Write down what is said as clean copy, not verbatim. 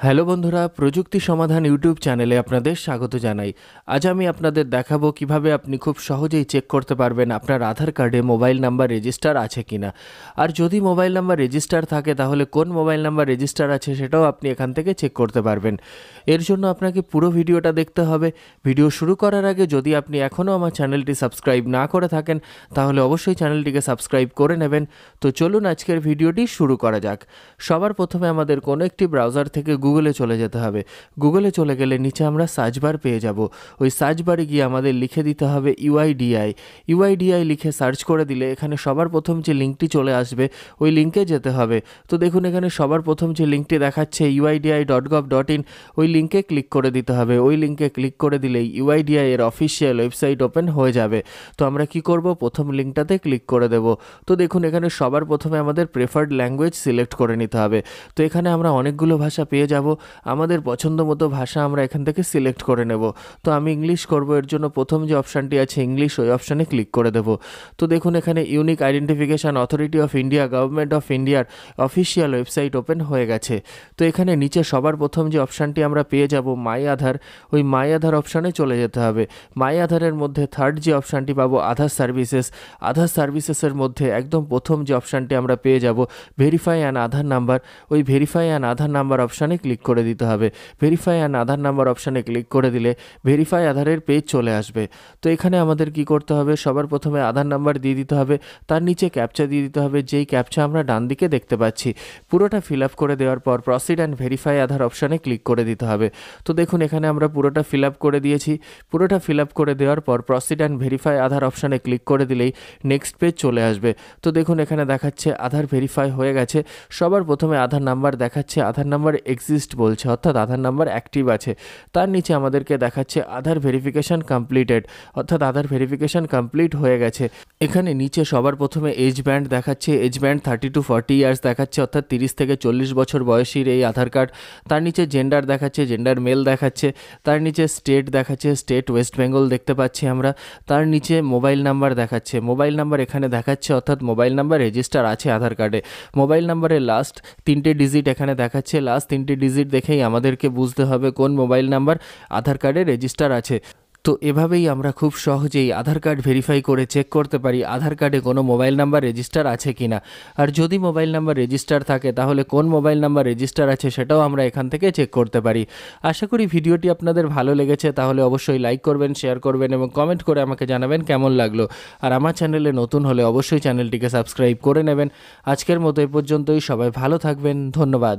Hello বন্ধুরা, প্রযুক্তি সমাধান ইউটিউব চ্যানেলে আপনাদের স্বাগত জানাই। আজ আমি আপনাদের দেখাবো কিভাবে আপনি খুব সহজেই চেক করতে পারবেন আপনার আধার কার্ডে মোবাইল নাম্বার রেজিস্টার আছে কিনা। আর যদি মোবাইল নাম্বার রেজিস্টার থাকে তাহলে কোন মোবাইল নাম্বার রেজিস্টার আছে সেটাও আপনি এখান থেকে চেক করতে পারবেন। এর জন্য আপনাকে পুরো ভিডিওটা দেখতে হবে। ভিডিও শুরু করার আগে যদি আপনি এখনও আমার চ্যানেলটি সাবস্ক্রাইব না করে থাকেন তাহলে অবশ্যই চ্যানেলটিকে সাবস্ক্রাইব করে নেবেন। তো চলুন আজকের ভিডিওটি শুরু করা যাক। সবার প্রথমে আমাদের কোনো একটি ব্রাউজার থেকে গুগলে চলে যেতে হবে। গুগলে চলে গেলে নিচে আমরা সার্চ বার পেয়ে যাব। ওই সার্চ বারে গিয়ে আমাদের লিখে দিতে হবে ইউআইডিআই। ইউআইডিআই লিখে সার্চ করে দিলে এখানে সবার প্রথম যে লিঙ্কটি চলে আসবে ওই লিঙ্কে যেতে হবে। তো দেখুন এখানে সবার প্রথম যে লিঙ্কটি দেখাচ্ছে uidi.gov.in, ওই লিঙ্কে ক্লিক করে দিতে হবে। ওই লিঙ্কে ক্লিক করে দিলেই ইউআইডিআই এর অফিসিয়াল ওয়েবসাইট ওপেন হয়ে যাবে। তো আমরা কি করব, প্রথম লিঙ্কটাতে ক্লিক করে দেব। তো দেখুন এখানে সবার প্রথমে আমাদের প্রেফার্ড ল্যাঙ্গুয়েজ সিলেক্ট করে নিতে হবে। তো এখানে আমরা অনেকগুলো ভাষা পেয়ে যাব। আমাদের পছন্দ মতো ভাষা আমরা এখান থেকে সিলেক্ট করে নেব। তো আমি ইংলিশ করব, এর জন্য প্রথম যে অপশানটি আছে ইংলিশ, ওই অপশানে ক্লিক করে দেব। তো দেখুন এখানে unique identification authority of India, government of ইন্ডিয়ার অফিসিয়াল ওয়েবসাইট ওপেন হয়ে গেছে। তো এখানে নিচে সবার প্রথম যে অপশানটি আমরা পেয়ে যাব মাই আধার, ওই মাই আধার অপশানে চলে যেতে হবে। মাই আধারের মধ্যে থার্ড যে অপশানটি পাবো আধার সার্ভিসেস। আধার সার্ভিসেসের মধ্যে একদম প্রথম যে অপশানটি আমরা পেয়ে যাব ভেরিফাই অ্যান আধার নাম্বার, ওই ভেরিফাই অ্যান আধার নাম্বার অপশানে ক্লিক করে দিতে হবে। ভেরিফাই অ্যান আধার নাম্বার অপশানে ক্লিক করে দিলে ভেরিফাই আধারের পেজ চলে আসবে। তো এখানে আমাদের কি করতে হবে, সবার প্রথমে আধার নাম্বার দিয়ে দিতে হবে, তার নিচে ক্যাপচা দিয়ে দিতে হবে, যেই ক্যাপচা আমরা ডান দিকে দেখতে পাচ্ছি। পুরোটা ফিল আপ করে দেওয়ার পর প্রসিড অ্যান্ড ভেরিফাই আধার অপশানে ক্লিক করে দিতে হবে। তো দেখুন এখানে আমরা পুরোটা ফিল আপ করে দিয়েছি। পুরোটা ফিল আপ করে দেওয়ার পর প্রসিড অ্যান্ড ভেরিফাই আধার অপশানে ক্লিক করে দিলেই নেক্সট পেজ চলে আসবে। তো দেখুন এখানে দেখাচ্ছে আধার ভেরিফাই হয়ে গেছে। সবার প্রথমে আধার নাম্বার দেখাচ্ছে, আধার নাম্বার এক্সিস্ট বলছে, অর্থাৎ আধার নাম্বার অ্যাক্টিভ আছে। তার নিচে আমাদেরকে দেখাচ্ছে আধার ভেরিফিকেশান কমপ্লিটেড, অর্থাৎ আধার ভেরিফিকেশান কমপ্লিট হয়ে গেছে। এখানে নিচে সবার প্রথমে এজ ব্যান্ড দেখাচ্ছে, এজ ব্যান্ড 30 to 40 ইয়ার্স দেখাচ্ছে, অর্থাৎ 30 থেকে 40 বছর বয়সীর এই আধার কার্ড। তার নিচে জেন্ডার দেখাচ্ছে, জেন্ডার মেল দেখাচ্ছে। তার নিচে স্টেট দেখাচ্ছে, স্টেট ওয়েস্ট বেঙ্গল দেখতে পাচ্ছি আমরা। তার নিচে মোবাইল নাম্বার দেখাচ্ছে, মোবাইল নাম্বার এখানে দেখাচ্ছে, অর্থাৎ মোবাইল নাম্বার রেজিস্টার আছে আধার কার্ডে। মোবাইল নাম্বারের লাস্ট 3টে ডিজিট এখানে দেখাচ্ছে। লাস্ট 3টে ডিজিট দেখেই আমাদেরকে বুঝতে হবে কোন মোবাইল নাম্বার আধার কার্ডে রেজিস্টার আছে। তো এভাবেই আমরা খুব সহজেই আধার কার্ড ভেরিফাই করে চেক করতে পারি আধার কার্ডে কোনো মোবাইল নাম্বার রেজিস্টার আছে কিনা। আর যদি মোবাইল নাম্বার রেজিস্টার থাকে তাহলে কোন মোবাইল নাম্বার রেজিস্টার আছে সেটাও আমরা এখান থেকে চেক করতে পারি। আশা করি ভিডিওটি আপনাদের ভালো লেগেছে, তাহলে অবশ্যই লাইক করবেন, শেয়ার করবেন এবং কমেন্ট করে আমাকে জানাবেন কেমন লাগলো। আর আমার চ্যানেলে নতুন হলে অবশ্যই চ্যানেলটিকে সাবস্ক্রাইব করে নেবেন। আজকের মতো এ পর্যন্তই, সবাই ভালো থাকবেন, ধন্যবাদ।